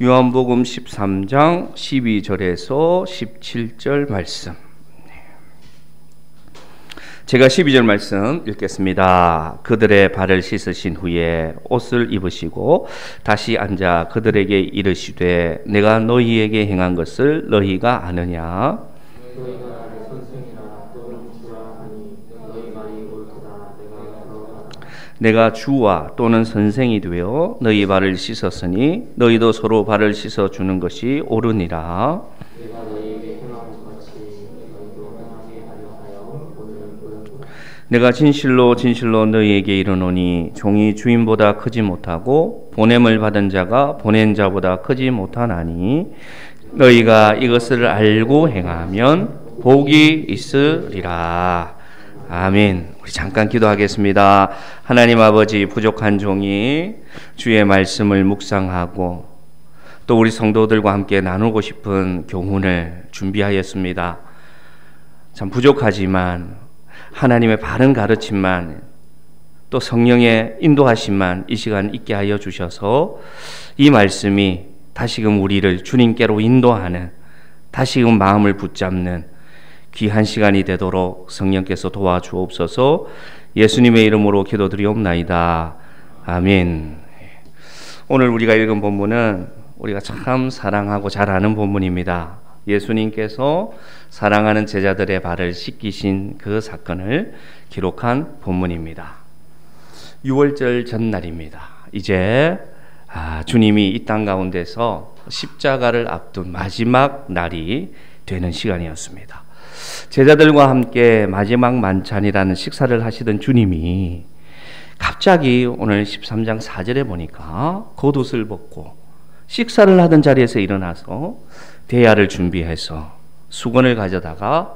요한복음 13장 12절에서 17절 말씀. 제가 12절 말씀 읽겠습니다. 그들의 발을 씻으신 후에 옷을 입으시고 다시 앉아 그들에게 이르시되 내가 너희에게 행한 것을 너희가 아느냐? 너희가 나를 선생이라 또는 주라 하니 너희 말이 옳도다. 내가 주와 또는 선생이 되어 너희 발을 씻었으니 너희도 서로 발을 씻어 주는 것이 옳으니라. 내가 너희에게 행한 것 같이 너희도 행하게 하려 하여 오늘 보였노라. 내가 진실로 진실로 너희에게 이르노니 종이 주인보다 크지 못하고 보냄을 받은 자가 보낸 자보다 크지 못하나니 너희가 이것을 알고 행하면 복이 있으리라. 아멘. 우리 잠깐 기도하겠습니다. 하나님 아버지, 부족한 종이 주의 말씀을 묵상하고 또 우리 성도들과 함께 나누고 싶은 교훈을 준비하였습니다. 참 부족하지만 하나님의 바른 가르침만 또 성령의 인도하심만 이 시간 있게 하여 주셔서 이 말씀이 다시금 우리를 주님께로 인도하는, 다시금 마음을 붙잡는 귀한 시간이 되도록 성령께서 도와주옵소서. 예수님의 이름으로 기도드리옵나이다. 아멘. 오늘 우리가 읽은 본문은 우리가 참 사랑하고 잘 아는 본문입니다. 예수님께서 사랑하는 제자들의 발을 씻기신 그 사건을 기록한 본문입니다. 6월절 전날입니다. 이제 주님이 이 땅 가운데서 십자가를 앞둔 마지막 날이 되는 시간이었습니다. 제자들과 함께 마지막 만찬이라는 식사를 하시던 주님이 갑자기 오늘 13장 4절에 보니까 겉옷을 벗고 식사를 하던 자리에서 일어나서 대야를 준비해서 수건을 가져다가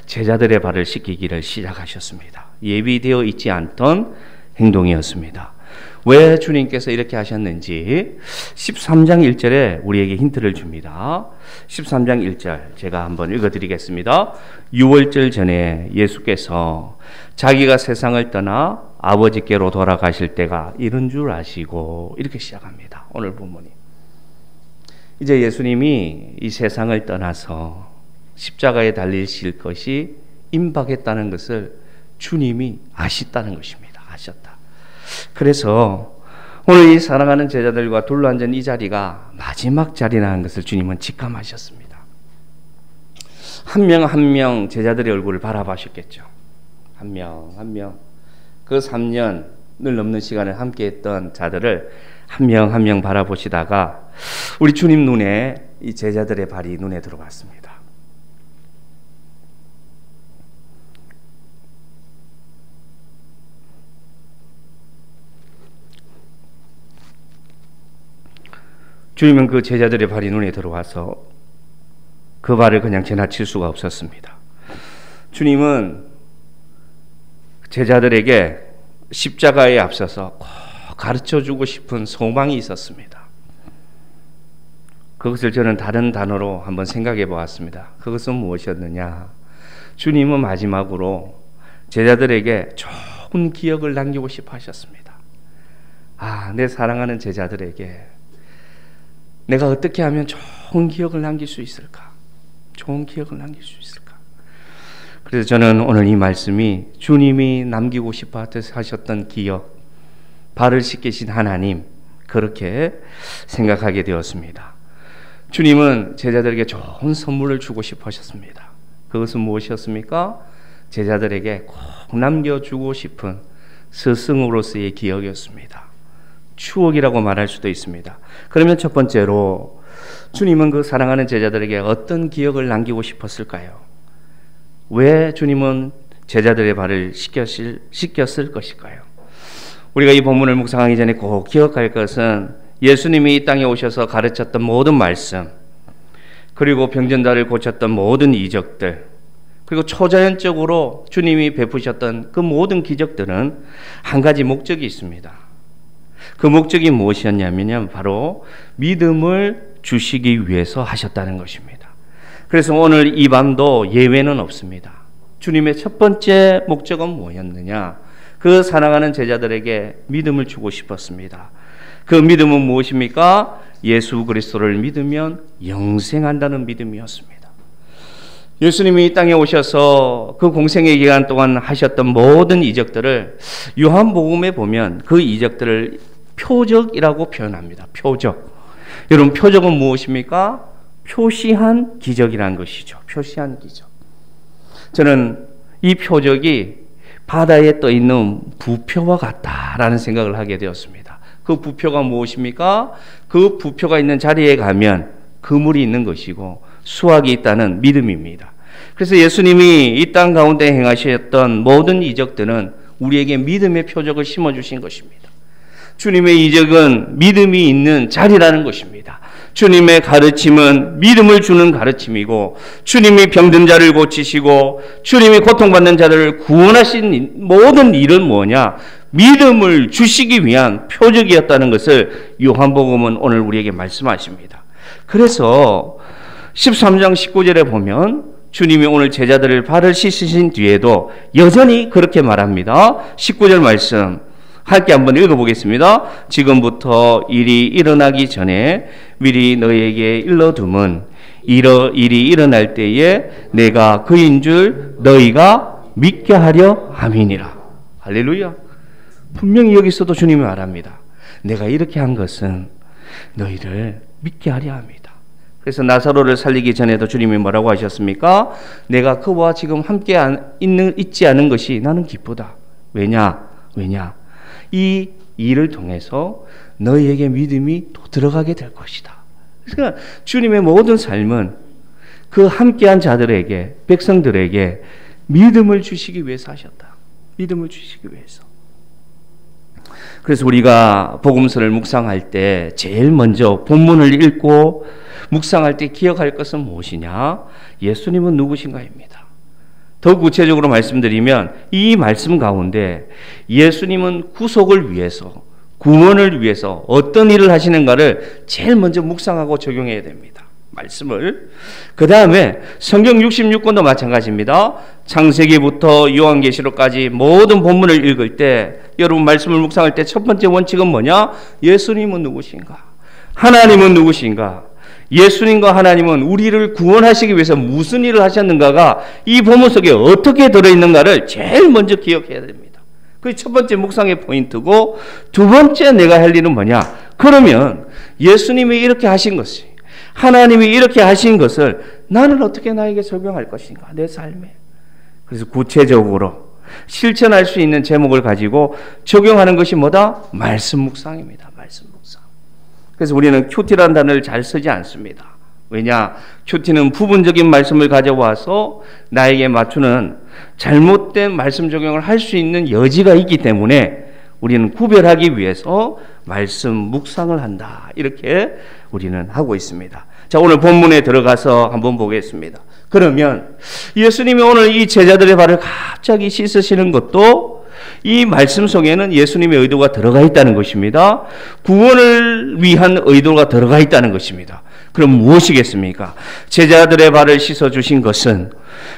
제자들의 발을 씻기기를 시작하셨습니다. 예비되어 있지 않던 행동이었습니다. 왜 주님께서 이렇게 하셨는지 13장 1절에 우리에게 힌트를 줍니다. 13장 1절 제가 한번 읽어드리겠습니다. 6월절 전에 예수께서 자기가 세상을 떠나 아버지께로 돌아가실 때가 이른 줄 아시고 이렇게 시작합니다. 오늘 본문이. 이제 예수님이 이 세상을 떠나서 십자가에 달리실 것이 임박했다는 것을 주님이 아셨다는 것입니다. 아셨다. 그래서 오늘 이 사랑하는 제자들과 둘러앉은 이 자리가 마지막 자리라는 것을 주님은 직감하셨습니다. 한 명 한 명 제자들의 얼굴을 바라보셨겠죠. 한 명 한 명 그 3년을 넘는 시간을 함께했던 자들을 한 명 한 명 바라보시다가 우리 주님 눈에 이 제자들의 발이 눈에 들어왔습니다. 주님은 그 제자들의 발이 눈에 들어와서 그 발을 그냥 지나칠 수가 없었습니다. 주님은 제자들에게 십자가에 앞서서 꼭 가르쳐주고 싶은 소망이 있었습니다. 그것을 저는 다른 단어로 한번 생각해 보았습니다. 그것은 무엇이었느냐? 주님은 마지막으로 제자들에게 좋은 기억을 남기고 싶어 하셨습니다. 내 사랑하는 제자들에게 내가 어떻게 하면 좋은 기억을 남길 수 있을까? 좋은 기억을 남길 수 있을까? 그래서 저는 오늘 이 말씀이 주님이 남기고 싶어 하셨던 기억, 발을 씻기신 하나님, 그렇게 생각하게 되었습니다. 주님은 제자들에게 좋은 선물을 주고 싶어 하셨습니다. 그것은 무엇이었습니까? 제자들에게 꼭 남겨주고 싶은 스승으로서의 기억이었습니다. 추억이라고 말할 수도 있습니다. 그러면 첫 번째로 주님은 그 사랑하는 제자들에게 어떤 기억을 남기고 싶었을까요? 왜 주님은 제자들의 발을 씻겼을 것일까요? 우리가 이 본문을 묵상하기 전에 꼭 기억할 것은 예수님이 이 땅에 오셔서 가르쳤던 모든 말씀, 그리고 병전자를 고쳤던 모든 이적들, 그리고 초자연적으로 주님이 베푸셨던 그 모든 기적들은 한 가지 목적이 있습니다. 그 목적이 무엇이었냐면요, 바로 믿음을 주시기 위해서 하셨다는 것입니다. 그래서 오늘 이 밤도 예외는 없습니다. 주님의 첫 번째 목적은 뭐였느냐? 그 사랑하는 제자들에게 믿음을 주고 싶었습니다. 그 믿음은 무엇입니까? 예수 그리스도를 믿으면 영생한다는 믿음이었습니다. 예수님이 이 땅에 오셔서 그 공생의 기간 동안 하셨던 모든 이적들을 요한복음에 보면 그 이적들을 표적이라고 표현합니다. 표적. 여러분, 표적은 무엇입니까? 표시한 기적이라는 것이죠. 표시한 기적. 저는 이 표적이 바다에 떠 있는 부표와 같다라는 생각을 하게 되었습니다. 그 부표가 무엇입니까? 그 부표가 있는 자리에 가면 그물이 있는 것이고 수확이 있다는 믿음입니다. 그래서 예수님이 이 땅 가운데 행하셨던 모든 이적들은 우리에게 믿음의 표적을 심어주신 것입니다. 주님의 이적은 믿음이 있는 자리라는 것입니다. 주님의 가르침은 믿음을 주는 가르침이고, 주님이 병든 자를 고치시고 주님이 고통받는 자를 구원하신 모든 일은 뭐냐? 믿음을 주시기 위한 표적이었다는 것을 요한복음은 오늘 우리에게 말씀하십니다. 그래서 13장 19절에 보면 주님이 오늘 제자들을 발을 씻으신 뒤에도 여전히 그렇게 말합니다. 19절 말씀 함께 한번 읽어보겠습니다. 지금부터 일이 일어나기 전에 미리 너희에게 일러둠은 일이 일어날 때에 내가 그인 줄 너희가 믿게 하려 함이니라. 할렐루야. 분명히 여기서도 주님이 말합니다. 내가 이렇게 한 것은 너희를 믿게 하려 합니다. 그래서 나사로를 살리기 전에도 주님이 뭐라고 하셨습니까? 내가 그와 지금 함께 있지 않은 것이 나는 기쁘다. 왜냐? 이 일을 통해서 너희에게 믿음이 또 들어가게 될 것이다. 그러니까 주님의 모든 삶은 그 함께한 자들에게, 백성들에게 믿음을 주시기 위해서 하셨다. 믿음을 주시기 위해서. 그래서 우리가 복음서를 묵상할 때 제일 먼저 본문을 읽고 묵상할 때 기억할 것은 무엇이냐? 예수님은 누구신가입니다. 더 구체적으로 말씀드리면 이 말씀 가운데 예수님은 구속을 위해서, 구원을 위해서 어떤 일을 하시는가를 제일 먼저 묵상하고 적용해야 됩니다. 말씀을. 그 다음에 성경 66권도 마찬가지입니다. 창세기부터 요한계시록까지 모든 본문을 읽을 때, 여러분 말씀을 묵상할 때 첫 번째 원칙은 뭐냐? 예수님은 누구신가? 하나님은 누구신가? 예수님과 하나님은 우리를 구원하시기 위해서 무슨 일을 하셨는가가 이 본문 속에 어떻게 들어있는가를 제일 먼저 기억해야 됩니다. 그게 첫 번째 묵상의 포인트고, 두 번째 내가 할 일은 뭐냐? 그러면 예수님이 이렇게 하신 것이, 하나님이 이렇게 하신 것을 나는 어떻게 나에게 적용할 것인가? 내 삶에. 그래서 구체적으로 실천할 수 있는 제목을 가지고 적용하는 것이 뭐다? 말씀 묵상입니다. 말씀 묵상. 그래서 우리는 큐티라는 단어를 잘 쓰지 않습니다. 왜냐? 큐티는 부분적인 말씀을 가져와서 나에게 맞추는 잘못된 말씀 적용을 할 수 있는 여지가 있기 때문에 우리는 구별하기 위해서 말씀 묵상을 한다. 이렇게 우리는 하고 있습니다. 자, 오늘 본문에 들어가서 한번 보겠습니다. 그러면 예수님이 오늘 이 제자들의 발을 갑자기 씻으시는 것도 이 말씀 속에는 예수님의 의도가 들어가 있다는 것입니다. 구원을 위한 의도가 들어가 있다는 것입니다. 그럼 무엇이겠습니까? 제자들의 발을 씻어주신 것은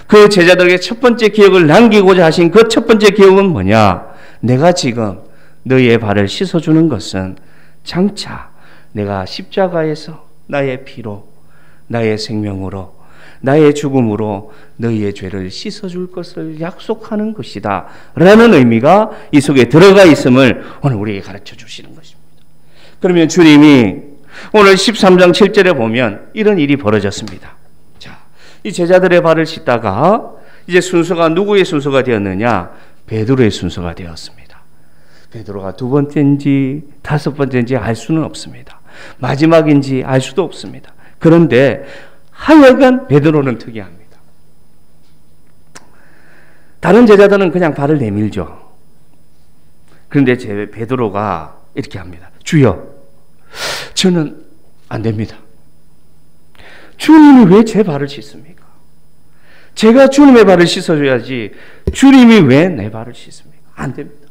그 제자들에게 첫 번째 기억을 남기고자 하신 그 첫 번째 기억은 뭐냐? 내가 지금 너희의 발을 씻어주는 것은 장차 내가 십자가에서 나의 피로, 나의 생명으로, 나의 죽음으로 너희의 죄를 씻어줄 것을 약속하는 것이다 라는 의미가 이 속에 들어가 있음을 오늘 우리에게 가르쳐 주시는 것입니다. 그러면 주님이 오늘 13장 7절에 보면 이런 일이 벌어졌습니다. 자, 이 제자들의 발을 씻다가 이제 순서가 누구의 순서가 되었느냐? 베드로의 순서가 되었습니다. 베드로가 두 번째인지 다섯 번째인지 알 수는 없습니다. 마지막인지 알 수도 없습니다. 그런데 하여간 베드로는 특이합니다. 다른 제자들은 그냥 발을 내밀죠. 그런데 베드로가 이렇게 합니다. 주여, 저는 안 됩니다. 주님이 왜 제 발을 씻습니까? 제가 주님의 발을 씻어줘야지 주님이 왜 내 발을 씻습니까? 안 됩니다.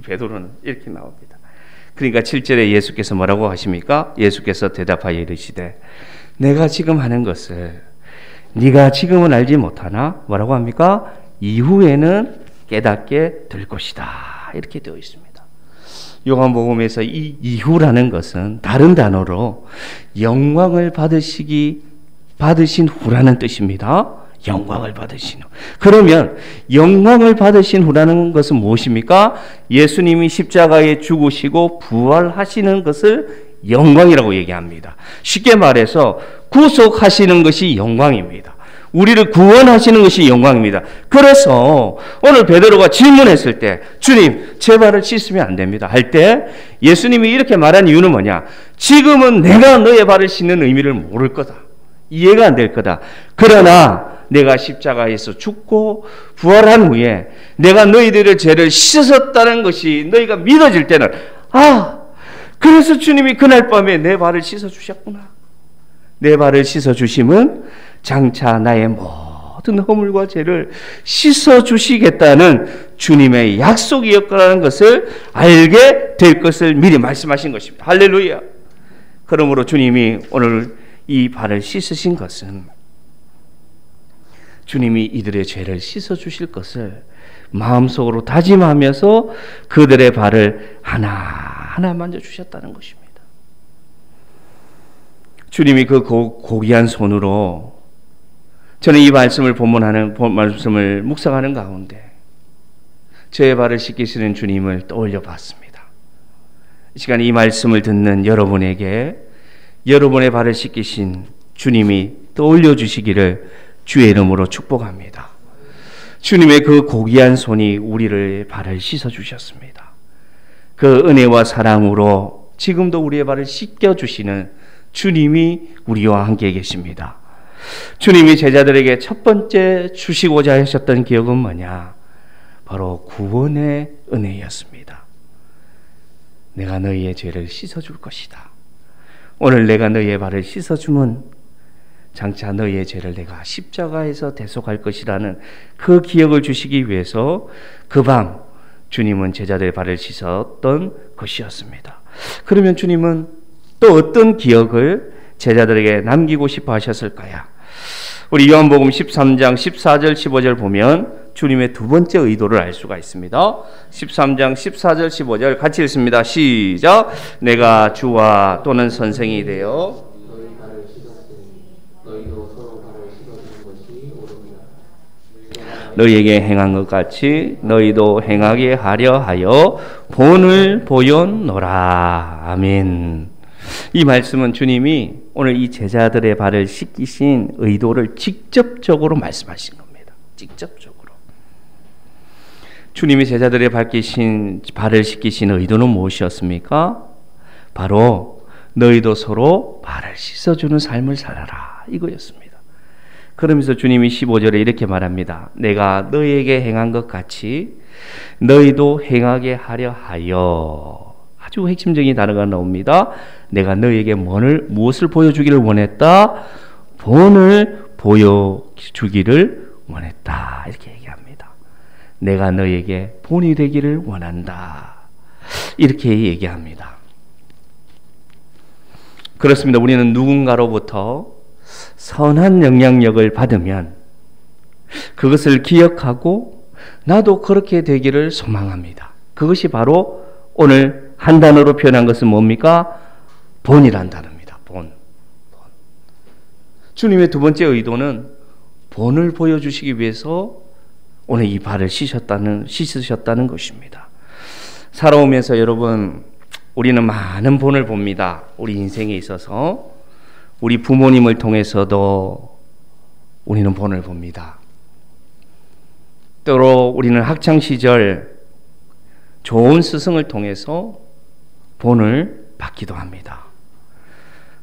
베드로는 이렇게 나옵니다. 그러니까 7절에 예수께서 뭐라고 하십니까? 예수께서 대답하여 이르시되 내가 지금 하는 것을 네가 지금은 알지 못하나 뭐라고 합니까? 이후에는 깨닫게 될 것이다. 이렇게 되어 있습니다. 요한복음에서 이 이후라는 것은 다른 단어로 영광을 받으신 후라는 뜻입니다. 영광을 받으신 후. 그러면 영광을 받으신 후라는 것은 무엇입니까? 예수님이 십자가에 죽으시고 부활하시는 것을 영광이라고 얘기합니다. 쉽게 말해서 구속하시는 것이 영광입니다. 우리를 구원하시는 것이 영광입니다. 그래서 오늘 베드로가 질문했을 때 주님 제 발을 씻으면 안 됩니다 할 때 예수님이 이렇게 말한 이유는 뭐냐? 지금은 내가 너의 발을 씻는 의미를 모를 거다. 이해가 안 될 거다. 그러나 내가 십자가에서 죽고 부활한 후에 내가 너희들의 죄를 씻었다는 것이 너희가 믿어질 때는 그래서 주님이 그날 밤에 내 발을 씻어주셨구나. 내 발을 씻어주심은 장차 나의 모든 허물과 죄를 씻어주시겠다는 주님의 약속이었다는 것을 알게 될 것을 미리 말씀하신 것입니다. 할렐루야. 그러므로 주님이 오늘 이 발을 씻으신 것은 주님이 이들의 죄를 씻어주실 것을 마음속으로 다짐하면서 그들의 발을 하나하나 만져주셨다는 것입니다. 주님이 그 고귀한 손으로 저는 이 말씀을 말씀을 묵상하는 가운데 저의 발을 씻기시는 주님을 떠올려 봤습니다. 이 시간 이 말씀을 듣는 여러분에게 여러분의 발을 씻기신 주님이 떠올려 주시기를 주의 이름으로 축복합니다. 주님의 그 고귀한 손이 우리를 발을 씻어 주셨습니다. 그 은혜와 사랑으로 지금도 우리의 발을 씻겨 주시는 주님이 우리와 함께 계십니다. 주님이 제자들에게 첫 번째 주시고자 하셨던 기억은 뭐냐? 바로 구원의 은혜였습니다. 내가 너희의 죄를 씻어줄 것이다. 오늘 내가 너희의 발을 씻어주면 장차 너희의 죄를 내가 십자가에서 대속할 것이라는 그 기억을 주시기 위해서 그 밤 주님은 제자들의 발을 씻었던 것이었습니다. 그러면 주님은 또 어떤 기억을 제자들에게 남기고 싶어 하셨을까요? 우리 요한복음 13장 14절 15절 보면 주님의 두 번째 의도를 알 수가 있습니다. 13장 14절 15절 같이 읽습니다. 시작. 내가 주와 또는 선생이 되어 너희 발을 씻었으니 너희도 서로 발을 씻어주는 것이 옳으니라. 너희에게 행한 것 같이 너희도 행하게 하려 하여 본을 보였노라. 아멘. 이 말씀은 주님이 오늘 이 제자들의 발을 씻기신 의도를 직접적으로 말씀하신 겁니다. 직접적으로. 주님이 제자들의 발을 씻기신 의도는 무엇이었습니까? 바로 너희도 서로 발을 씻어주는 삶을 살아라 이거였습니다. 그러면서 주님이 15절에 이렇게 말합니다. 내가 너희에게 행한 것 같이 너희도 행하게 하려 하여. 아주 핵심적인 단어가 나옵니다. 내가 너희에게 무엇을 보여주기를 원했다? 본을 보여주기를 원했다. 이렇게 얘기합니다. 내가 너희에게 본이 되기를 원한다. 이렇게 얘기합니다. 그렇습니다. 우리는 누군가로부터 선한 영향력을 받으면 그것을 기억하고 나도 그렇게 되기를 소망합니다. 그것이 바로 오늘 한 단어로 표현한 것은 뭡니까? 본이란 단어입니다. 본. 주님의 두 번째 의도는 본을 보여주시기 위해서 오늘 이 발을 씻으셨다는 것입니다. 살아오면서 여러분, 우리는 많은 본을 봅니다. 우리 인생에 있어서 우리 부모님을 통해서도 우리는 본을 봅니다. 때로 우리는 학창시절 좋은 스승을 통해서 본을 받기도 합니다.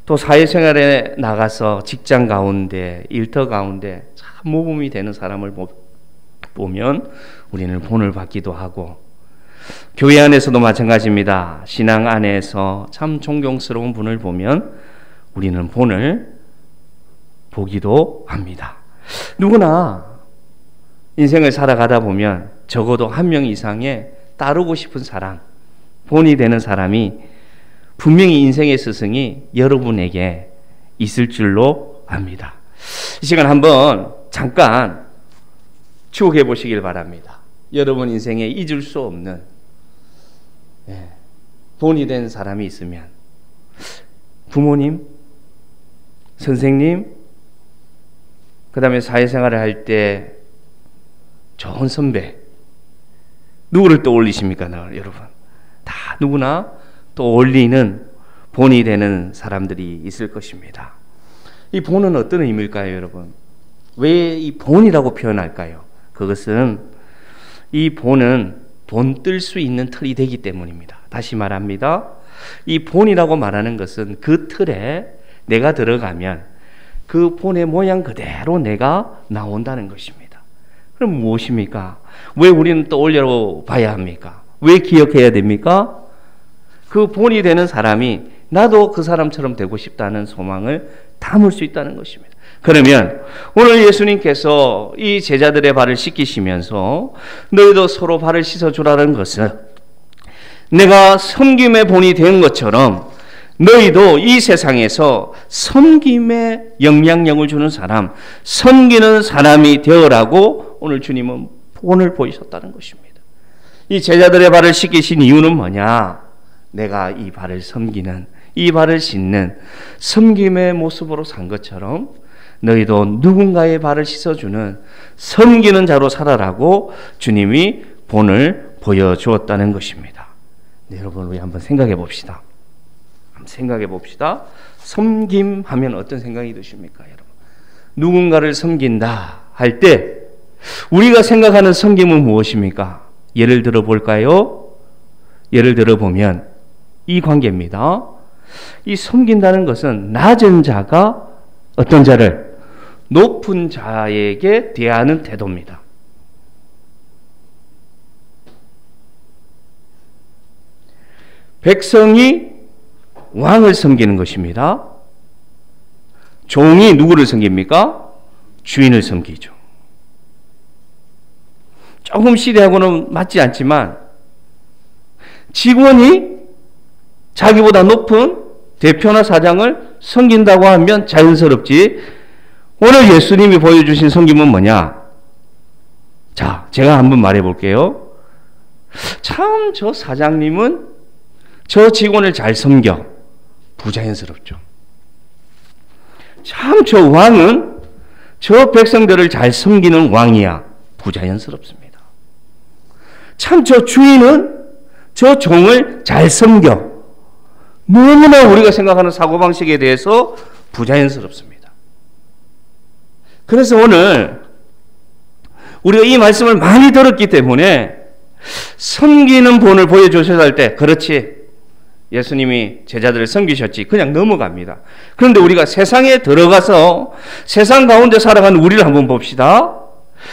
또 사회생활에 나가서 직장 가운데, 일터 가운데 참 모범이 되는 사람을 보면 우리는 본을 받기도 하고, 교회 안에서도 마찬가지입니다. 신앙 안에서 참 존경스러운 분을 보면 우리는 본을 보기도 합니다. 누구나 인생을 살아가다 보면 적어도 한 명 이상의 따르고 싶은 사람, 본이 되는 사람이 분명히 인생의 스승이 여러분에게 있을 줄로 압니다. 이 시간 한번 잠깐 추억해 보시길 바랍니다. 여러분 인생에 잊을 수 없는 본이 된 사람이 있으면 부모님, 선생님, 그 다음에 사회생활을 할 때 좋은 선배, 누구를 떠올리십니까? 여러분 다 누구나 떠올리는 본이 되는 사람들이 있을 것입니다. 이 본은 어떤 의미일까요, 여러분? 왜 이 본이라고 표현할까요? 그것은 이 본은 본뜰 수 있는 틀이 되기 때문입니다. 다시 말합니다. 이 본이라고 말하는 것은 그 틀에 내가 들어가면 그 본의 모양 그대로 내가 나온다는 것입니다. 그럼 무엇입니까? 왜 우리는 떠올려 봐야 합니까? 왜 기억해야 됩니까? 그 본이 되는 사람이 나도 그 사람처럼 되고 싶다는 소망을 담을 수 있다는 것입니다. 그러면 오늘 예수님께서 이 제자들의 발을 씻기시면서 너희도 서로 발을 씻어주라는 것은 내가 섬김의 본이 된 것처럼 너희도 이 세상에서 섬김의 영향력을 주는 사람, 섬기는 사람이 되어라고 오늘 주님은 본을 보이셨다는 것입니다. 이 제자들의 발을 씻기신 이유는 뭐냐? 내가 이 발을 섬기는, 이 발을 씻는 섬김의 모습으로 산 것처럼 너희도 누군가의 발을 씻어주는 섬기는 자로 살아라고 주님이 본을 보여주었다는 것입니다. 네, 여러분 우리 한번 생각해 봅시다. 생각해 봅시다. 섬김하면 어떤 생각이 드십니까, 여러분? 누군가를 섬긴다 할 때 우리가 생각하는 섬김은 무엇입니까? 예를 들어 볼까요? 예를 들어 보면 이 관계입니다. 이 섬긴다는 것은 낮은 자가 어떤 자를 높은 자에게 대하는 태도입니다. 백성이 왕을 섬기는 것입니다. 종이 누구를 섬깁니까? 주인을 섬기죠. 조금 시대하고는 맞지 않지만 직원이 자기보다 높은 대표나 사장을 섬긴다고 하면 자연스럽지. 오늘 예수님이 보여주신 섬김은 뭐냐? 자, 제가 한번 말해 볼게요. 참 저 사장님은 저 직원을 잘 섬겨. 부자연스럽죠. 참 저 왕은 저 백성들을 잘 섬기는 왕이야. 부자연스럽습니다. 참 저 주인은 저 종을 잘 섬겨. 너무나 우리가 생각하는 사고방식에 대해서 부자연스럽습니다. 그래서 오늘 우리가 이 말씀을 많이 들었기 때문에 섬기는 본을 보여주셔야 할 때 그렇지. 예수님이 제자들을 섬기셨지. 그냥 넘어갑니다. 그런데 우리가 세상에 들어가서 세상 가운데 살아가는 우리를 한번 봅시다.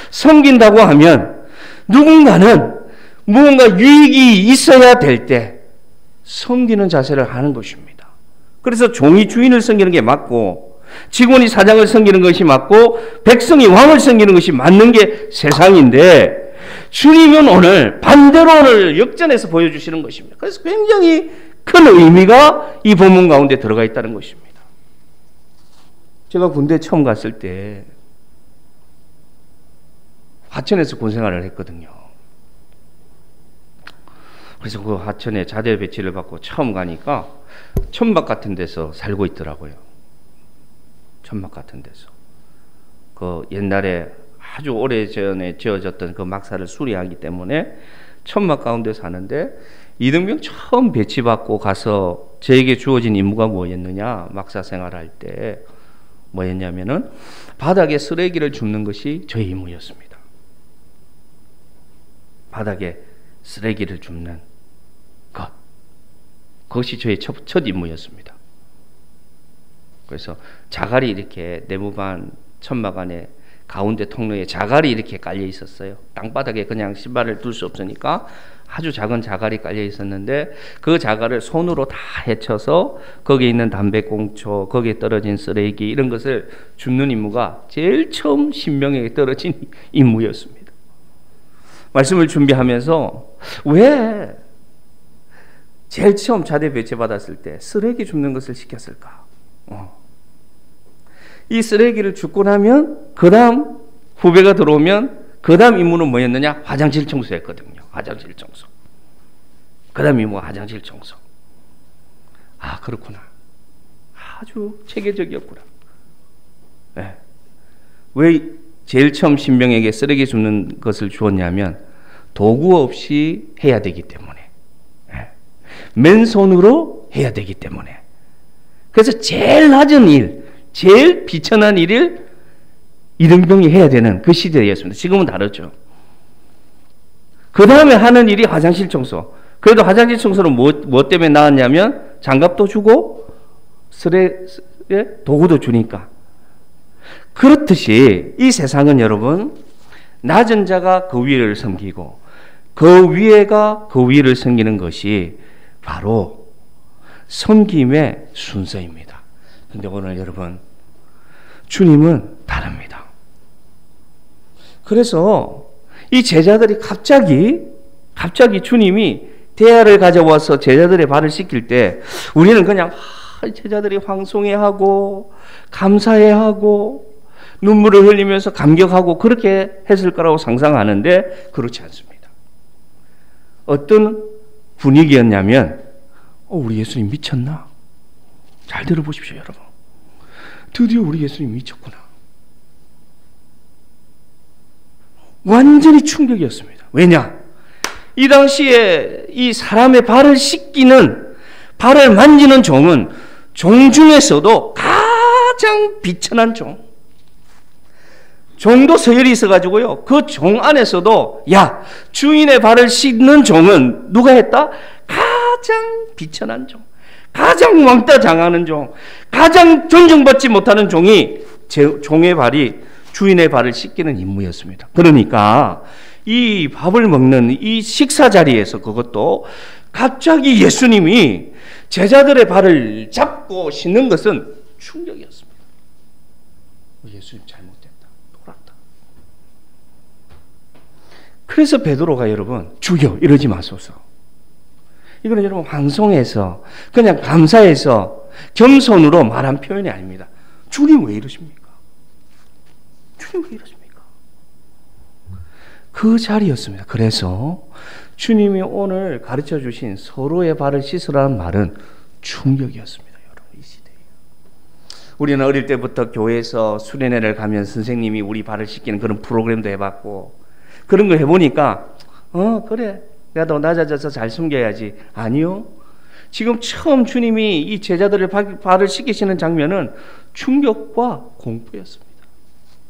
섬긴다고 하면 누군가는 무언가 유익이 있어야 될 때 섬기는 자세를 하는 것입니다. 그래서 종이 주인을 섬기는 게 맞고 직원이 사장을 섬기는 것이 맞고 백성이 왕을 섬기는 것이 맞는 게 세상인데 주님은 오늘 반대로 오늘 역전해서 보여주시는 것입니다. 그래서 굉장히 큰 의미가 이 본문 가운데 들어가 있다는 것입니다. 제가 군대 처음 갔을 때 하천에서 군생활을 했거든요. 그래서 그 하천에 자대 배치를 받고 처음 가니까 천막 같은 데서 살고 있더라고요. 천막 같은 데서. 그 옛날에 아주 오래전에 지어졌던 그 막사를 수리하기 때문에 천막 가운데 사는데 이등병 처음 배치받고 가서 저에게 주어진 임무가 뭐였느냐? 막사 생활할 때 뭐였냐면은 바닥에 쓰레기를 줍는 것이 저의 임무였습니다. 바닥에 쓰레기를 줍는 것. 그것이 저의 첫 임무였습니다. 그래서 자갈이 이렇게 내무반 천막 안에 가운데 통로에 자갈이 이렇게 깔려 있었어요. 땅바닥에 그냥 신발을 둘 수 없으니까 아주 작은 자갈이 깔려 있었는데 그 자갈을 손으로 다 헤쳐서 거기에 있는 담배꽁초, 거기에 떨어진 쓰레기 이런 것을 줍는 임무가 제일 처음 신명에 떨어진 임무였습니다. 말씀을 준비하면서 왜 제일 처음 자대 배치받았을 때 쓰레기 줍는 것을 시켰을까? 이 쓰레기를 줍고 나면 그 다음 후배가 들어오면 그 다음 임무는 뭐였느냐? 화장실 청소였거든요. 화장실 청소. 그 다음 임무가 화장실 청소. 아, 그렇구나. 아주 체계적이었구나. 네. 왜 제일 처음 신병에게 쓰레기 줍는 것을 주었냐면 도구 없이 해야 되기 때문에, 네. 맨손으로 해야 되기 때문에. 그래서 제일 낮은 일, 제일 비천한 일을 이등병이 해야 되는 그 시대였습니다. 지금은 다르죠. 그 다음에 하는 일이 화장실 청소. 그래도 화장실 청소는 뭐 때문에 나왔냐면 장갑도 주고 도구도 주니까. 그렇듯이 이 세상은 여러분, 낮은 자가 그 위를 섬기고 그 위에가 그 위를 섬기는 것이 바로 섬김의 순서입니다. 그런데 오늘 여러분, 주님은 다릅니다. 그래서 이 제자들이 갑자기 주님이 대야를 가져와서 제자들의 발을 씻길 때 우리는 그냥 제자들이 황송해하고 감사해하고 눈물을 흘리면서 감격하고 그렇게 했을 거라고 상상하는데 그렇지 않습니다. 어떤 분위기였냐면 우리 예수님 미쳤나? 잘 들어보십시오, 여러분. 드디어 우리 예수님 미쳤구나. 완전히 충격이었습니다. 왜냐? 이 당시에 이 사람의 발을 씻기는, 발을 만지는 종은 종 중에서도 가장 비천한 종. 종도 서열이 있어가지고요. 그 종 안에서도 주인의 발을 씻는 종은 누가 했다? 가장 비천한 종. 가장 왕따 당하는 종. 가장 존중받지 못하는 종이 종의 발이 주인의 발을 씻기는 임무였습니다. 그러니까 이 밥을 먹는 이 식사 자리에서 그것도 갑자기 예수님이 제자들의 발을 잡고 씻는 것은 충격이었습니다. 예수님 잘못됐다. 돌았다. 그래서 베드로가 여러분, 주여 이러지 마소서. 이거는 여러분 황송해서 그냥 감사해서 겸손으로 말한 표현이 아닙니다. 주님 왜 이러십니까? 주님 왜 이러십니까? 그 자리였습니다. 그래서 주님이 오늘 가르쳐 주신 서로의 발을 씻으라는 말은 충격이었습니다. 여러분, 이 시대에. 우리는 어릴 때부터 교회에서 수련회를 가면 선생님이 우리 발을 씻기는 그런 프로그램도 해봤고, 그런 거 해보니까 그래, 내가 더 낮아져서 잘 숨겨야지. 아니요. 지금 처음 주님이 이 제자들의 발을 씻기시는 장면은 충격과 공포였습니다.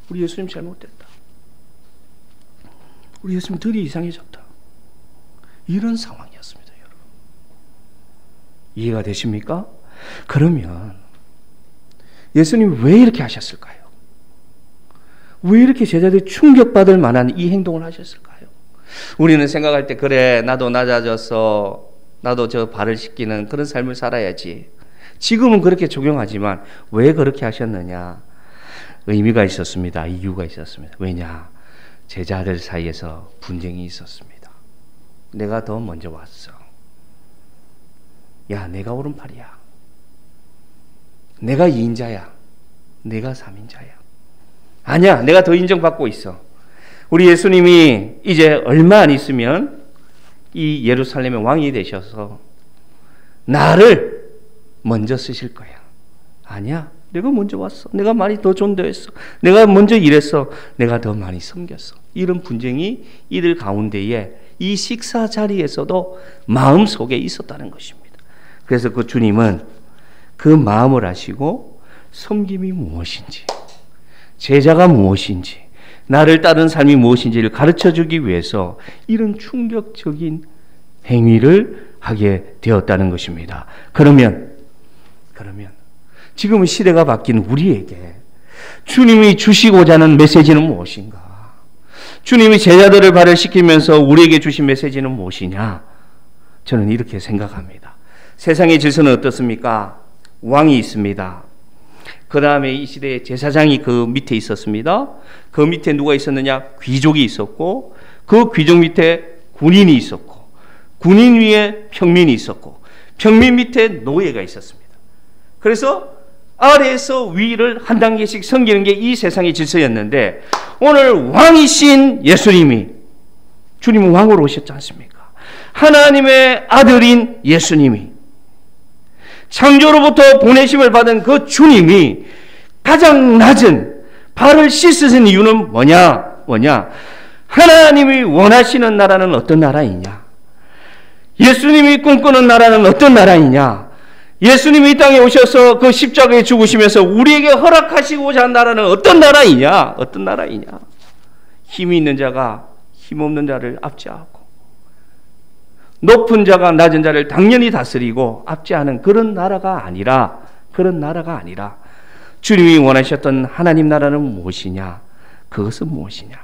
우리 예수님 잘못됐다. 우리 예수님 들이 이상해졌다. 이런 상황이었습니다, 여러분. 이해가 되십니까? 그러면 예수님 왜 이렇게 하셨을까요? 왜 이렇게 제자들이 충격받을 만한 이 행동을 하셨을까요? 우리는 생각할 때 그래, 나도 낮아져서 나도 저 발을 씻기는 그런 삶을 살아야지. 지금은 그렇게 적용하지만 왜 그렇게 하셨느냐? 의미가 있었습니다. 이유가 있었습니다. 왜냐? 제자들 사이에서 분쟁이 있었습니다. 내가 더 먼저 왔어. 야, 내가 오른팔이야. 내가 2인자야. 내가 3인자야. 아니야, 내가 더 인정받고 있어. 우리 예수님이 이제 얼마 안 있으면 이 예루살렘의 왕이 되셔서 나를 먼저 쓰실 거야. 아니야, 내가 먼저 왔어. 내가 많이 더 존대했어. 내가 먼저 일했어. 내가 더 많이 섬겼어. 이런 분쟁이 이들 가운데에 이 식사 자리에서도 마음속에 있었다는 것입니다. 그래서 그 주님은 그 마음을 아시고 섬김이 무엇인지, 제자가 무엇인지, 나를 따른 삶이 무엇인지를 가르쳐주기 위해서 이런 충격적인 행위를 하게 되었다는 것입니다. 그러면 지금은 시대가 바뀐 우리에게 주님이 주시고자 하는 메시지는 무엇인가? 주님이 제자들을 발을 씻기면서 우리에게 주신 메시지는 무엇이냐? 저는 이렇게 생각합니다. 세상의 질서는 어떻습니까? 왕이 있습니다. 그 다음에 이 시대에 제사장이 그 밑에 있었습니다. 그 밑에 누가 있었느냐? 귀족이 있었고, 그 귀족 밑에 군인이 있었고, 군인 위에 평민이 있었고, 평민 밑에 노예가 있었습니다. 그래서 아래에서 위를 한 단계씩 섬기는 게 이 세상의 질서였는데, 오늘 왕이신 예수님이, 주님은 왕으로 오셨지 않습니까? 하나님의 아들인 예수님이 창조로부터 보내심을 받은 그 주님이 가장 낮은 발을 씻으신 이유는 뭐냐? 하나님이 원하시는 나라는 어떤 나라이냐? 예수님이 꿈꾸는 나라는 어떤 나라이냐? 예수님이 이 땅에 오셔서 그 십자가에 죽으시면서 우리에게 허락하시고자 한 나라는 어떤 나라이냐? 힘이 있는 자가 힘없는 자를 압제하고 높은 자가 낮은 자를 당연히 다스리고 압제하는 그런 나라가 아니라 주님이 원하셨던 하나님 나라는 무엇이냐? 그것은 무엇이냐?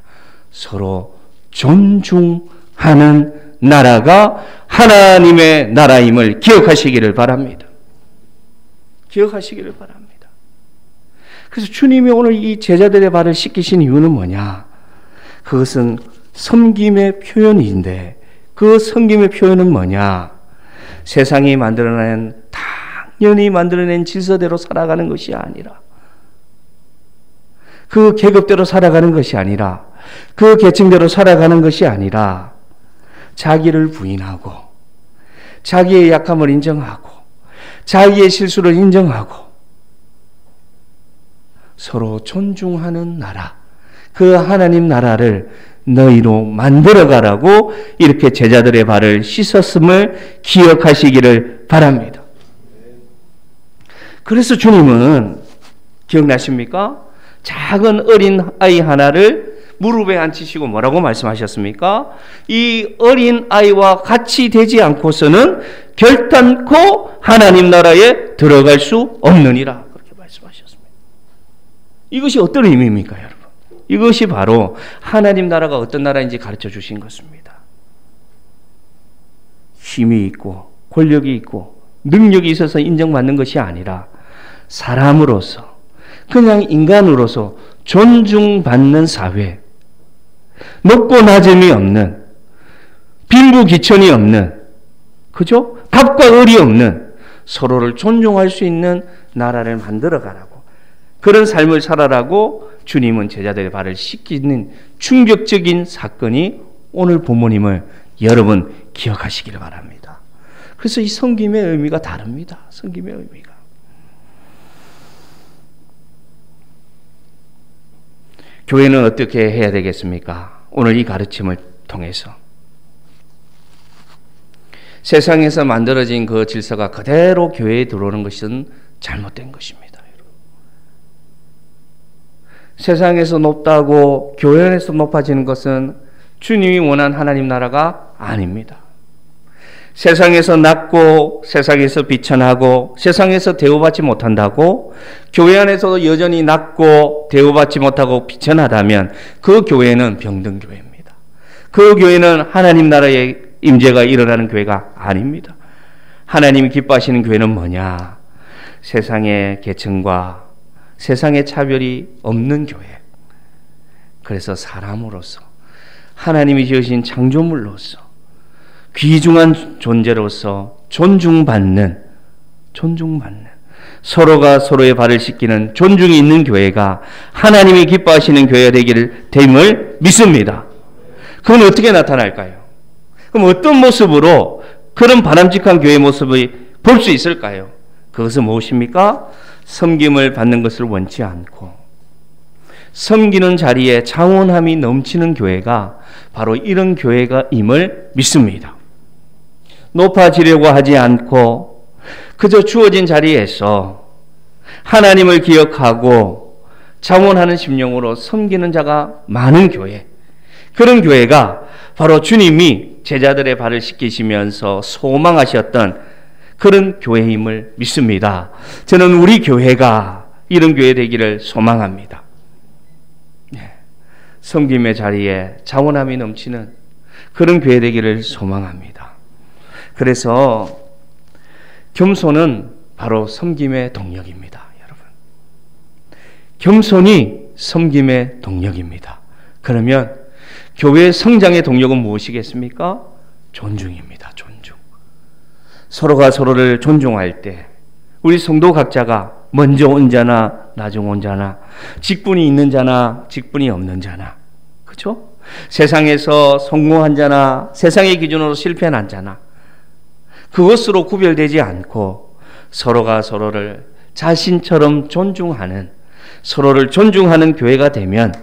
서로 존중하는 나라가 하나님의 나라임을 기억하시기를 바랍니다. 그래서 주님이 오늘 이 제자들의 발을 씻기신 이유는 뭐냐? 그것은 섬김의 표현인데 그 섬김의 표현은 뭐냐? 세상이 당연히 만들어낸 질서대로 살아가는 것이 아니라 그 계급대로 살아가는 것이 아니라 그 계층대로 살아가는 것이 아니라 자기를 부인하고 자기의 약함을 인정하고 자기의 실수를 인정하고 서로 존중하는 나라, 그 하나님 나라를 너희로 만들어가라고 이렇게 제자들의 발을 씻었음을 기억하시기를 바랍니다. 그래서 주님은 기억나십니까? 작은 어린 아이 하나를 무릎에 앉히시고 뭐라고 말씀하셨습니까? 이 어린 아이와 같이 되지 않고서는 결단코 하나님 나라에 들어갈 수 없느니라. 그렇게 말씀하셨습니다. 이것이 어떤 의미입니까, 여러분? 이것이 바로 하나님 나라가 어떤 나라인지 가르쳐 주신 것입니다. 힘이 있고 권력이 있고 능력이 있어서 인정받는 것이 아니라 사람으로서 그냥 인간으로서 존중받는 사회, 높고 낮음이 없는, 빈부귀천이 없는, 그죠? 갑과 을이 없는, 서로를 존중할 수 있는 나라를 만들어가라고, 그런 삶을 살아라고 주님은 제자들의 발을 씻기는 충격적인 사건이 오늘 본문임을 여러분 기억하시기를 바랍니다. 그래서 이 섬김의 의미가 다릅니다. 섬김의 의미가. 교회는 어떻게 해야 되겠습니까? 오늘 이 가르침을 통해서 세상에서 만들어진 그 질서가 그대로 교회에 들어오는 것은 잘못된 것입니다. 세상에서 높다고 교회 안에서 높아지는 것은 주님이 원한 하나님 나라가 아닙니다. 세상에서 낮고 세상에서 비천하고 세상에서 대우받지 못한다고 교회 안에서도 여전히 낮고 대우받지 못하고 비천하다면 그 교회는 병등교회입니다. 그 교회는 하나님 나라의 임재가 일어나는 교회가 아닙니다. 하나님이 기뻐하시는 교회는 뭐냐? 세상의 계층과 세상의 차별이 없는 교회. 그래서 사람으로서 하나님이 지으신 창조물로서 귀중한 존재로서 존중받는 서로가 서로의 발을 씻기는 존중이 있는 교회가 하나님이 기뻐하시는 교회가 됨을 믿습니다. 그건 어떻게 나타날까요? 그럼 어떤 모습으로 그런 바람직한 교회의 모습을 볼 수 있을까요? 그것은 무엇입니까? 섬김을 받는 것을 원치 않고 섬기는 자리에 장원함이 넘치는 교회가 바로 이런 교회가 임을 믿습니다. 높아지려고 하지 않고 그저 주어진 자리에서 하나님을 기억하고 자원하는 심령으로 섬기는 자가 많은 교회, 그런 교회가 바로 주님이 제자들의 발을 씻기시면서 소망하셨던 그런 교회임을 믿습니다. 저는 우리 교회가 이런 교회 되기를 소망합니다. 섬김의 자리에 자원함이 넘치는 그런 교회 되기를 소망합니다. 그래서 겸손은 바로 섬김의 동력입니다. 여러분, 겸손이 섬김의 동력입니다. 그러면 교회의 성장의 동력은 무엇이겠습니까? 존중입니다. 존중. 서로가 서로를 존중할 때 우리 성도 각자가 먼저 온 자나 나중 온 자나 직분이 있는 자나 직분이 없는 자나, 그렇죠? 세상에서 성공한 자나 세상의 기준으로 실패한 자나 그것으로 구별되지 않고 서로가 서로를 자신처럼 존중하는, 서로를 존중하는 교회가 되면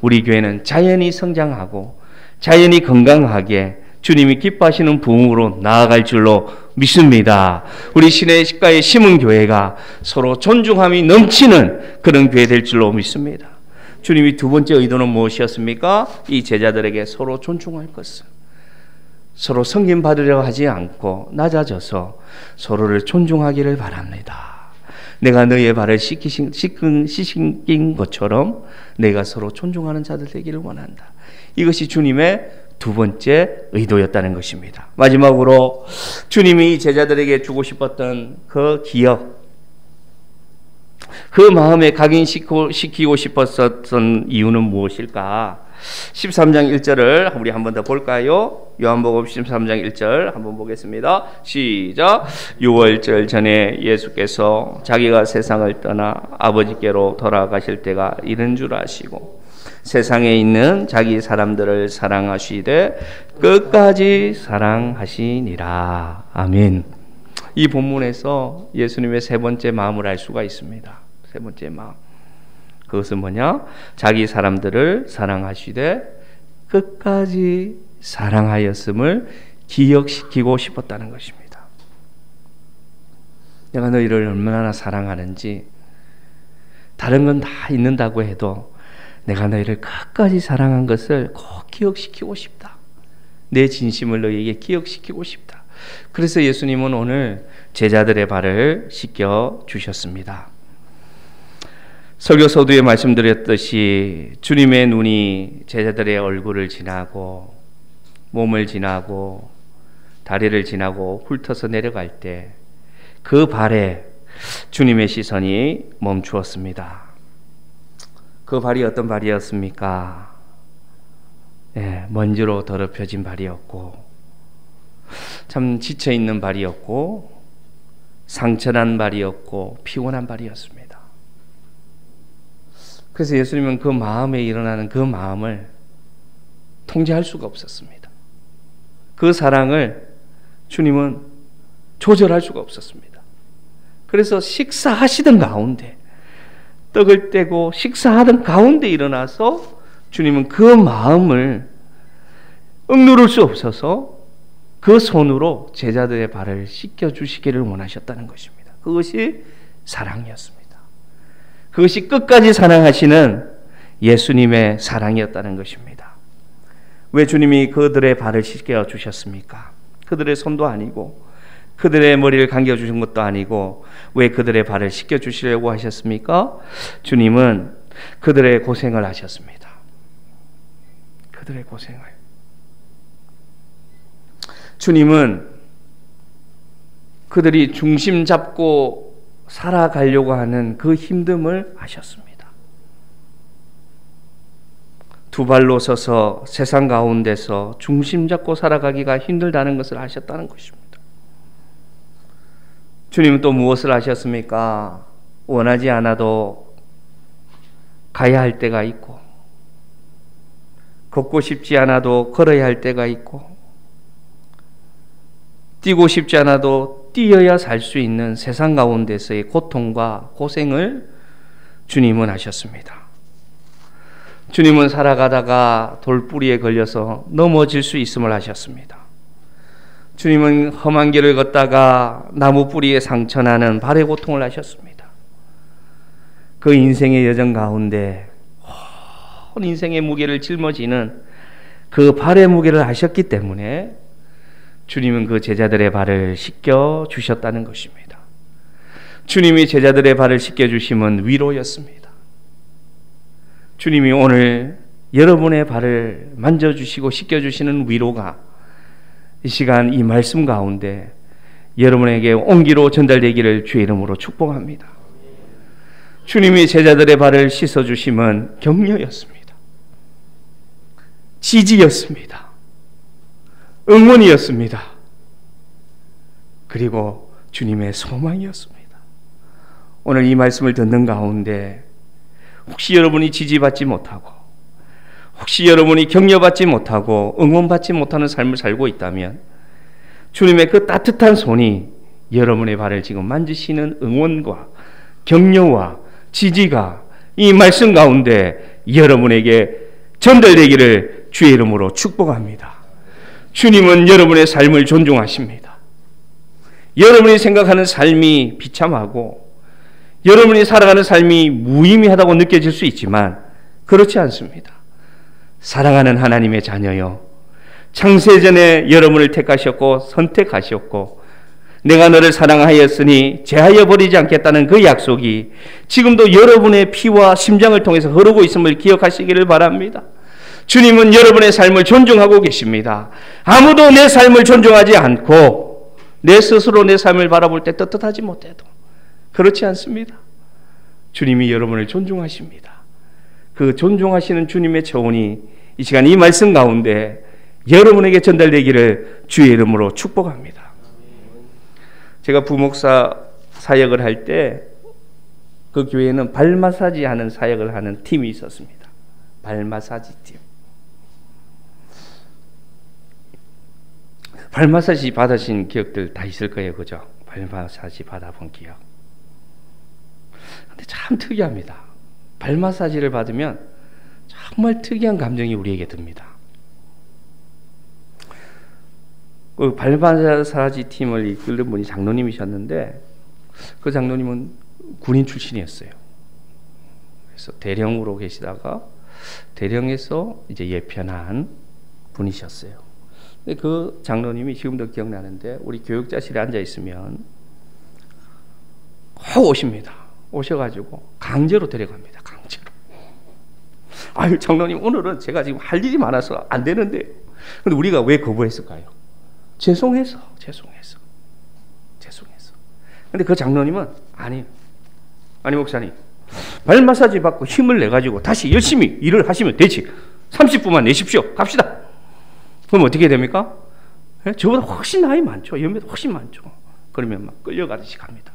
우리 교회는 자연히 성장하고 자연히 건강하게 주님이 기뻐하시는 부흥으로 나아갈 줄로 믿습니다. 우리 시내가에 심은 교회가 서로 존중함이 넘치는 그런 교회 될 줄로 믿습니다. 주님이 두 번째 의도는 무엇이었습니까? 이 제자들에게 서로 존중할 것을, 서로 섬김 받으려 하지 않고 낮아져서 서로를 존중하기를 바랍니다. 내가 너희의 발을 씻긴 것처럼 내가 서로 존중하는 자들 되기를 원한다. 이것이 주님의 두 번째 의도였다는 것입니다. 마지막으로 주님이 제자들에게 주고 싶었던 그 기억, 그 마음에 각인시키고 싶었던 이유는 무엇일까? 13장 1절을 우리 한 번 더 볼까요? 요한복음 13장 1절 한번 보겠습니다. 시작. 6월절 전에 예수께서 자기가 세상을 떠나 아버지께로 돌아가실 때가 이른 줄 아시고 세상에 있는 자기 사람들을 사랑하시되 끝까지 사랑하시니라. 아멘. 이 본문에서 예수님의 세 번째 마음을 알 수가 있습니다. 세 번째 마음. 그것은 뭐냐? 자기 사람들을 사랑하시되 끝까지 사랑하였음을 기억시키고 싶었다는 것입니다. 내가 너희를 얼마나 사랑하는지, 다른 건 다 있는다고 해도 내가 너희를 끝까지 사랑한 것을 꼭 기억시키고 싶다. 내 진심을 너희에게 기억시키고 싶다. 그래서 예수님은 오늘 제자들의 발을 씻겨 주셨습니다. 설교 서두에 말씀드렸듯이 주님의 눈이 제자들의 얼굴을 지나고 몸을 지나고 다리를 지나고 훑어서 내려갈 때 그 발에 주님의 시선이 멈추었습니다. 그 발이 어떤 발이었습니까? 먼지로 더럽혀진 발이었고 참 지쳐있는 발이었고 상처난 발이었고 피곤한 발이었습니다. 그래서 예수님은 그 마음에 일어나는 그 마음을 통제할 수가 없었습니다. 그 사랑을 주님은 조절할 수가 없었습니다. 그래서 식사하시던 가운데, 떡을 떼고 식사하던 가운데 일어나서 주님은 그 마음을 억누를 수 없어서 그 손으로 제자들의 발을 씻겨주시기를 원하셨다는 것입니다. 그것이 사랑이었습니다. 그것이 끝까지 사랑하시는 예수님의 사랑이었다는 것입니다. 왜 주님이 그들의 발을 씻겨주셨습니까? 그들의 손도 아니고 그들의 머리를 감겨주신 것도 아니고 왜 그들의 발을 씻겨주시려고 하셨습니까? 주님은 그들의 고생을 하셨습니다. 그들의 고생을. 주님은 그들이 중심 잡고 살아가려고 하는 그 힘듦을 아셨습니다. 두 발로 서서 세상 가운데서 중심 잡고 살아가기가 힘들다는 것을 아셨다는 것입니다. 주님은 또 무엇을 하셨습니까? 원하지 않아도 가야 할 때가 있고 걷고 싶지 않아도 걸어야 할 때가 있고 뛰고 싶지 않아도 뛰어야 살 수 있는 세상 가운데서의 고통과 고생을 주님은 하셨습니다. 주님은 살아가다가 돌뿌리에 걸려서 넘어질 수 있음을 하셨습니다. 주님은 험한 길을 걷다가 나무 뿌리에 상처나는 발의 고통을 하셨습니다. 그 인생의 여정 가운데 온 인생의 무게를 짊어지는 그 발의 무게를 하셨기 때문에 주님은 그 제자들의 발을 씻겨 주셨다는 것입니다. 주님이 제자들의 발을 씻겨 주심은 위로였습니다. 주님이 오늘 여러분의 발을 만져주시고 씻겨 주시는 위로가 이 시간 이 말씀 가운데 여러분에게 온기로 전달되기를 주의 이름으로 축복합니다. 주님이 제자들의 발을 씻어주심은 격려였습니다. 지지였습니다. 응원이었습니다. 그리고 주님의 소망이었습니다. 오늘 이 말씀을 듣는 가운데 혹시 여러분이 지지받지 못하고 혹시 여러분이 격려받지 못하고 응원받지 못하는 삶을 살고 있다면 주님의 그 따뜻한 손이 여러분의 발을 지금 만지시는 응원과 격려와 지지가 이 말씀 가운데 여러분에게 전달되기를 주의 이름으로 축복합니다. 주님은 여러분의 삶을 존중하십니다. 여러분이 생각하는 삶이 비참하고 여러분이 살아가는 삶이 무의미하다고 느껴질 수 있지만 그렇지 않습니다. 사랑하는 하나님의 자녀여, 창세전에 여러분을 택하셨고 선택하셨고 내가 너를 사랑하였으니 제하여 버리지 않겠다는 그 약속이 지금도 여러분의 피와 심장을 통해서 흐르고 있음을 기억하시기를 바랍니다. 주님은 여러분의 삶을 존중하고 계십니다. 아무도 내 삶을 존중하지 않고 내 스스로 내 삶을 바라볼 때 떳떳하지 못해도 그렇지 않습니다. 주님이 여러분을 존중하십니다. 그 존중하시는 주님의 체온이 이 시간 이 말씀 가운데 여러분에게 전달되기를 주의 이름으로 축복합니다. 제가 부목사 사역을 할 때 그 교회에는 발 마사지 하는 사역을 하는 팀이 있었습니다. 발 마사지 팀. 발 마사지 받으신 기억들 다 있을 거예요. 그죠? 발 마사지 받아본 기억. 근데 참 특이합니다. 발 마사지를 받으면 정말 특이한 감정이 우리에게 듭니다. 그 발 마사지 팀을 이끌던 분이 장로님이셨는데 그 장로님은 군인 출신이었어요. 그래서 대령으로 계시다가 대령에서 이제 예편한 분이셨어요. 근데 그 장로님이 지금도 기억나는데 우리 교육자실에 앉아 있으면 꼭 오십니다. 오셔가지고 강제로 데려갑니다. 강제로. 아유 장로님 오늘은 제가 지금 할 일이 많아서 안 되는데. 근데 우리가 왜 거부했을까요? 죄송해서. 근데 그 장로님은 아니 목사님 발 마사지 받고 힘을 내가지고 다시 열심히 일을 하시면 되지. 30분만 내십시오. 갑시다. 그럼 어떻게 됩니까? 저보다 훨씬 나이 많죠. 연배도 훨씬 많죠. 그러면 막 끌려가듯이 갑니다.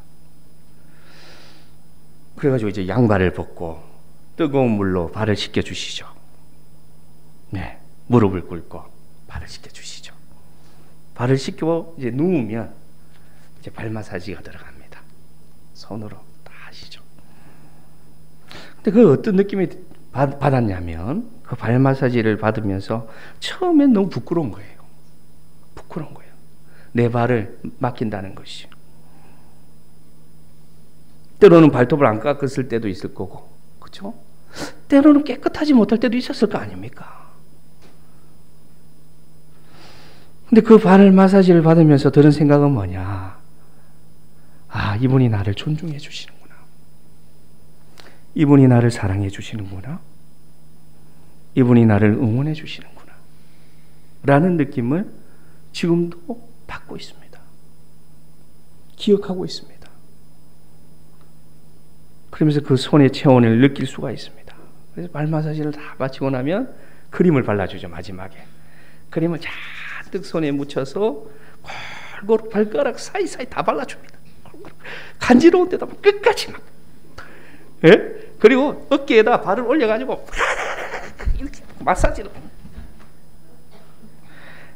그래가지고 이제 양발을 벗고 뜨거운 물로 발을 씻겨주시죠. 네, 무릎을 꿇고 발을 씻겨주시죠. 발을 씻고 이제 누우면 이제 발 마사지가 들어갑니다. 손으로 다 하시죠. 근데 그 어떤 느낌이 받았냐면 그 발 마사지를 받으면서 처음엔 너무 부끄러운 거예요. 내 발을 맡긴다는 것이. 때로는 발톱을 안 깎았을 때도 있을 거고, 그렇죠? 때로는 깨끗하지 못할 때도 있었을 거 아닙니까? 근데 그 발 마사지를 받으면서 들은 생각은 뭐냐? 아, 이분이 나를 존중해 주시는구나. 이분이 나를 사랑해 주시는구나. 이분이 나를 응원해 주시는구나. 라는 느낌을 지금도 받고 있습니다. 기억하고 있습니다. 그러면서 그 손의 체온을 느낄 수가 있습니다. 그래서 발 마사지를 다 마치고 나면 크림을 발라주죠. 마지막에. 크림을 잔뜩 손에 묻혀서 골고루 발가락 사이사이 다 발라줍니다. 간지러운 데다 끝까지 막. 예? 그리고 어깨에다 발을 올려가지고 이렇게 마사지를.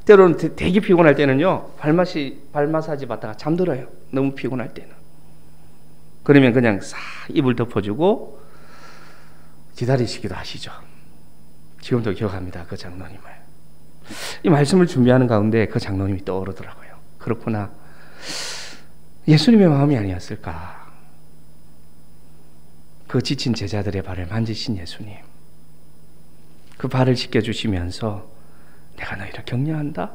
때로는 되게 피곤할 때는요, 발 마사지 받다가 잠들어요. 너무 피곤할 때는. 그러면 그냥 싹 이불 덮어주고 기다리시기도 하시죠. 지금도 기억합니다. 그 장로님을. 이 말씀을 준비하는 가운데 그 장로님이 떠오르더라고요. 그렇구나. 예수님의 마음이 아니었을까. 그 지친 제자들의 발을 만지신 예수님. 그 발을 씻겨주시면서 내가 너희를 격려한다.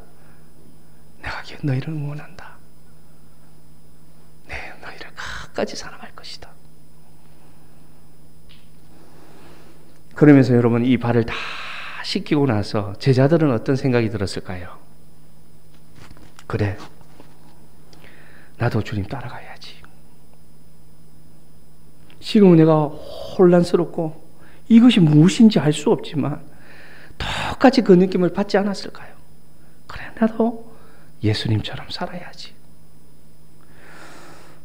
내가 너희를 응원한다. 네, 너희를 끝까지 사랑할 것이다. 그러면서 여러분 이 발을 다 씻기고 나서 제자들은 어떤 생각이 들었을까요? 그래, 나도 주님 따라가야지. 지금은 내가 혼란스럽고 이것이 무엇인지 알 수 없지만 똑같이 그 느낌을 받지 않았을까요? 그래, 나도 예수님처럼 살아야지.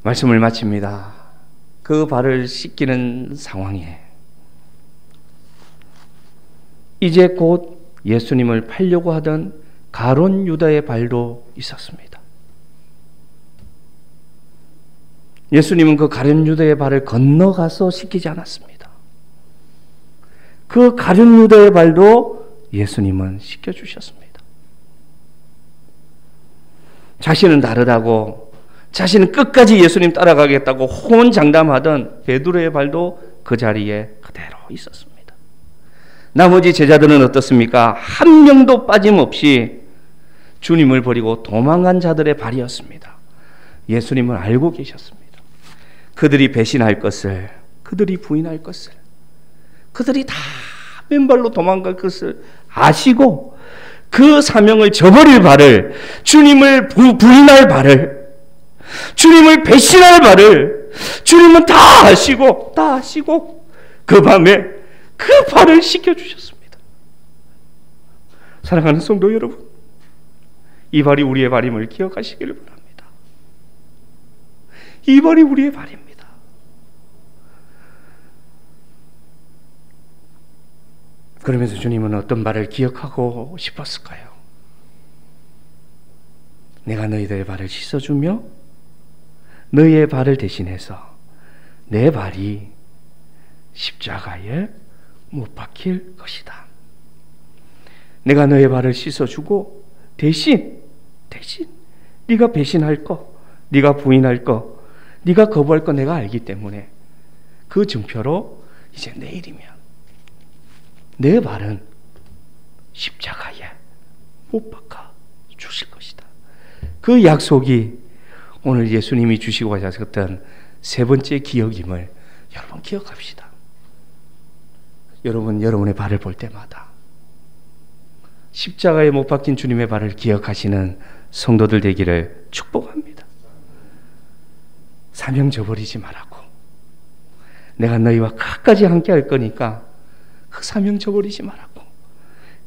말씀을 마칩니다. 그 발을 씻기는 상황에 이제 곧 예수님을 팔려고 하던 가룟 유다의 발도 있었습니다. 예수님은 그 가룟 유다의 발을 건너가서 씻기지 않았습니다. 그 가룟 유다의 발도 예수님은 씻겨주셨습니다. 자신은 다르다고, 자신은 끝까지 예수님 따라가겠다고 호언장담하던 베드로의 발도 그 자리에 그대로 있었습니다. 나머지 제자들은 어떻습니까? 한 명도 빠짐없이 주님을 버리고 도망간 자들의 발이었습니다. 예수님을 알고 계셨습니다. 그들이 배신할 것을, 그들이 부인할 것을, 그들이 다 맨발로 도망갈 것을 아시고 그 사명을 저버릴 발을, 주님을 부인할 발을, 주님을 배신할 발을 주님은 다 아시고 그 밤에 그 발을 씻겨주셨습니다. 사랑하는 성도 여러분, 이 발이 우리의 발임을 기억하시기를 바랍니다. 이 발이 우리의 발입니다. 그러면서 주님은 어떤 발을 기억하고 싶었을까요? 내가 너희들의 발을 씻어주며 너희의 발을 대신해서 내 발이 십자가에 못 박힐 것이다. 내가 너의 발을 씻어주고 대신 네가 배신할 거, 네가 부인할 거, 네가 거부할 거 내가 알기 때문에 그 증표로 이제 내일이면 내 발은 십자가에 못 박아 주실 것이다. 그 약속이 오늘 예수님이 주시고 가셨던 세 번째 기억임을 여러분 기억합시다. 여러분, 여러분의 발을 볼 때마다 십자가에 못 박힌 주님의 발을 기억하시는 성도들 되기를 축복합니다. 사명 저버리지 말라고. 내가 너희와 끝까지 함께 할 거니까 그 사명 저버리지 말라고.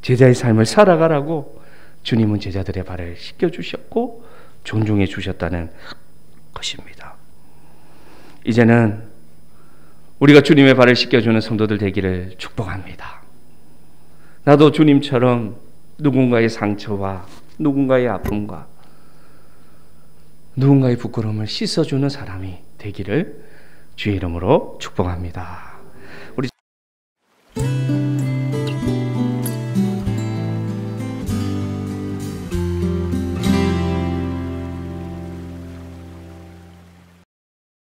제자의 삶을 살아가라고 주님은 제자들의 발을 씻겨주셨고 존중해 주셨다는 것입니다. 이제는 우리가 주님의 발을 씻겨주는 성도들 되기를 축복합니다. 나도 주님처럼 누군가의 상처와 누군가의 아픔과 누군가의 부끄러움을 씻어주는 사람이 되기를 주의 이름으로 축복합니다.